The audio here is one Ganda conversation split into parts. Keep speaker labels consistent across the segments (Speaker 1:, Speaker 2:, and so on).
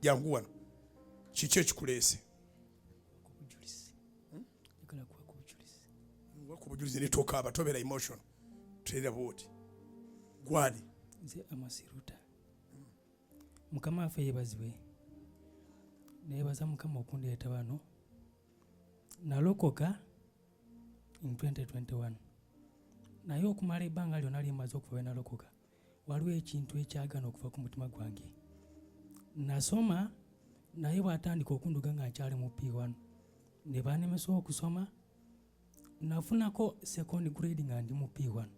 Speaker 1: jangu wano kiki ekikuleese ku bujulizi netokaaba tobeera emotion tulera bwoti gwali
Speaker 2: nze amasiruta mukama waffe yeebazibwe neebaza mukama okundeeta wano nalokoka in 2021 naye okumala ebbanga lyonna lyemaze okuva we nalokoka waliwo ekintu ekyagana okuva ku mutima gwange. Nasoma naye bw'atandika okunduga nga nkyali mu P1 ne baanemesa okusoma nafunako second grade nga ndi mu P1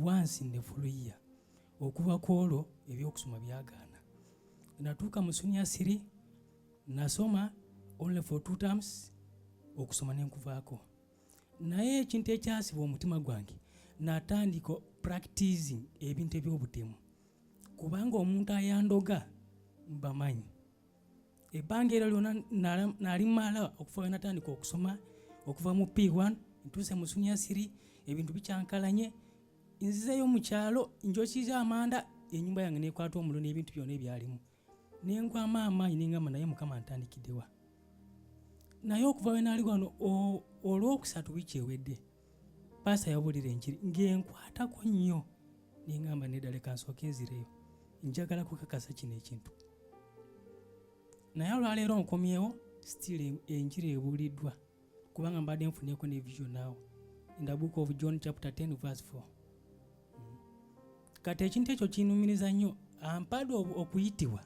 Speaker 2: once in the full year. Okuva ku olwo ebyokusoma byagaana. Natuuka mu senior 3 nasoma only for 2 terms okusoma nenkuvaako. Naye ekintu ekyasiba omutima gwange natandika practicing ebintu eby'obutemu kubanga omuntu ayandoga mbamanyi. Ebbanga eryo lyonna nalimala okuva we natandika okusoma okuva mu P1 ntuuse mu senior 3 ebintu bikyankalanye nzizeyo mu kyalo njokiza amanda ennyumba yange nekwata omuliro n'ebintu byonna ebyalimu nengwamu amaanyi nengamba naye mukama ntandikiddewa. Naye okuva we naali wano olwokusatu wiiki ewedde paasa yabulira enjiri ng'enkwatako nnyo nengamba nedda leka nsooke nzireyo njagala kukakasa kino ekintu. Naye olwaleero nkomyewo still enjiri ebuuliddwa kubanga mbadde nfunyeeko ne vision now in the book of John chapter 10 verse 4. Kati ekintu ekyo kinumiriza nnyo ampadde okuyitibwa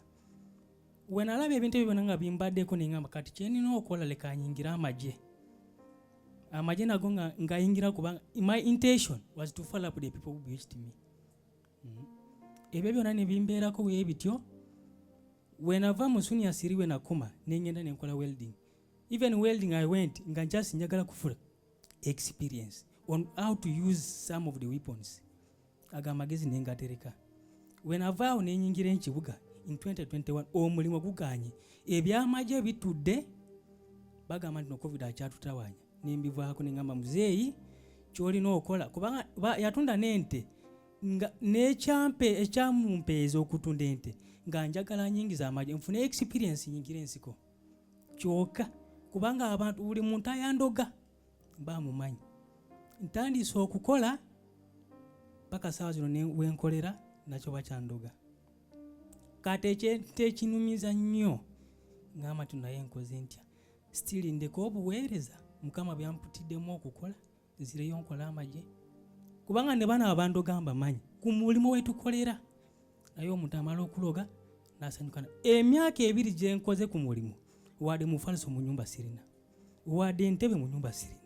Speaker 2: we nalaba ebintu ebyo byonna nga bimbaddeko nengamba kati kyenina okukola leka nyingira amagye nago ngayingira kubanga my intention was to follow up the people who bewitched me. Ebyo byonna ne bimbeerako bwe bityo wenava mu senior 3 we nakoma nengenda nenkola welding. Even welding I went nga just njagala kufuna experience on how to use some of the weapons. Agamagezi nengatereka. Wenavaawo nenyingira enkibuga in 2021 omulimo guganye ebyamagye bitudde bagamba nti no covid akyatutawanya nembivaako nengamba muzeeyi kyolina okola kubanga yatunda n'ente ekyamumpeeza okutunda ente nga njagala nyingiza amagye nfune experience nyingira ensiko kyokka kubanga abantu buli muntu ayandoga bamumanyi. Ntandise okukola paka saawa zino wenkolera nakyo bakyandoga. Kati ekintu ekinumiza nnyo ngamba nti naye nkoze ntya still ndeka obuweereza mukama byamputiddemu okukola nzireyo nkola amagye kubanga ne bana abandoga mbamanyi ku mulimu wetukolera. Naye omuntu amala okuloga nasanyukana. Emyaka 2 gye nkoze ku mulimu wadde mufaliso mu nyumba sirina wadde entebe mu nyumba sirina.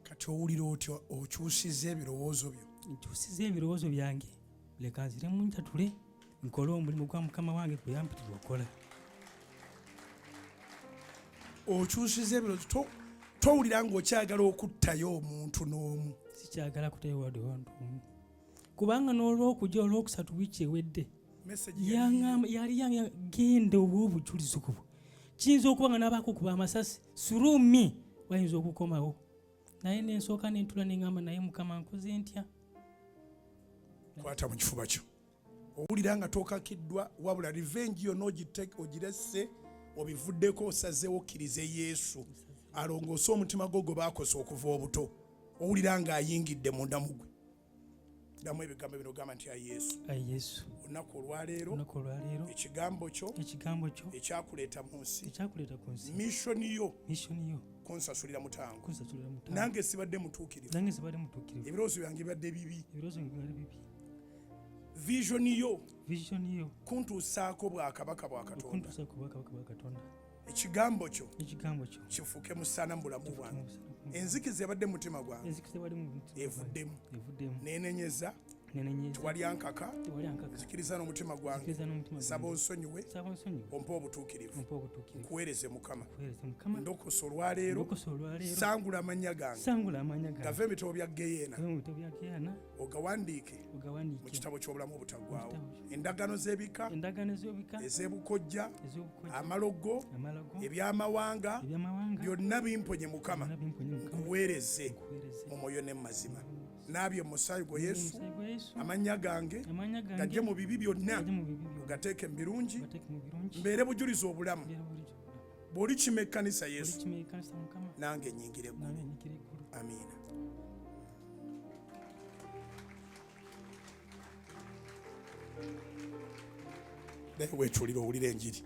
Speaker 1: Kati owulira otyo okyusiza ebirowoozo byo?
Speaker 2: Nkyusiza ebirowoozo byange leka nzire mu ntatule nkole omulimu gwa mukama wange gwe yampitira okola.
Speaker 1: Okyusiza ebirowoozo towulira ng'okyagala okuttayo omuntu n'omu?
Speaker 2: Sikyagala kuttayo wadde omuntu omu kubanga n'olwokujja olwokusatu wiiki ewedde yali yange genda oba obujulizi kubwo kiyinza okuba nga nabaako kuba amasasi through me wayinza okukomawo. Naye nensooka nentula nengamba naye mukama nkoze ntya?
Speaker 1: Kwata mu kifuba kyo. Owulira nga tokakiddwa wabula revenge yonna ogiresse obivuddeko osazeewo okkirize Yesu alongoose omutima gwo gwe baakosa okuva obuto. Owulira nga ayingidde munda mu gwe. Ddamu ebigambo bino gamba nti ayi Yesu. Olunaku olwaleero ekigambo kyo ekyakuleeta mu nsi mission yo kunsasulira mutango. Nange sibadde mutuukirivu. Ebirowoozo byange bibadde bibi. Vision yo kuntuusaako bwakabaka bwa Katonda. Ekigambo kyo kifuuke musana mu bulamu bwange. Enzikiza ebadde mu mutima gwange evuddemu nenenyeza tewali ankaka nzikiriza n'omutima gwange saba onsonyiwe ompe obutuukirivu nkuweereze mukama. Ndokosa olwaleero sangula amannya gange gava ebitabo bya Geyeena ogawandiike mu kitabo ky'obulamu obutaggwaawo. Endagano z'ebika ez'ebukojja amalogo ebyamawanga byonna bimponye mukama nkuweereze mu mwoyo ne mu mazima. naabye mu musaayi gwa Yesu,
Speaker 2: Omusaayi gwa Yesu,
Speaker 1: amannya gange
Speaker 2: amanya gange
Speaker 1: gajje mu bibi byonna,
Speaker 2: gajje mu bibi byonna,
Speaker 1: gateeke mu birungi,
Speaker 2: gateeke mu birungi,
Speaker 1: mbeere bujulizi obulamu.
Speaker 2: mbeera bulijjo.
Speaker 1: Bw'oli kima ekkanisa
Speaker 2: Buli
Speaker 1: Yesu,
Speaker 2: kimenya ekkanisa Mukama,
Speaker 1: nange nnyingire eggulu.
Speaker 2: nange nnyikira eggulu.
Speaker 1: Amiina. Naye weetuulire owulire enjiri.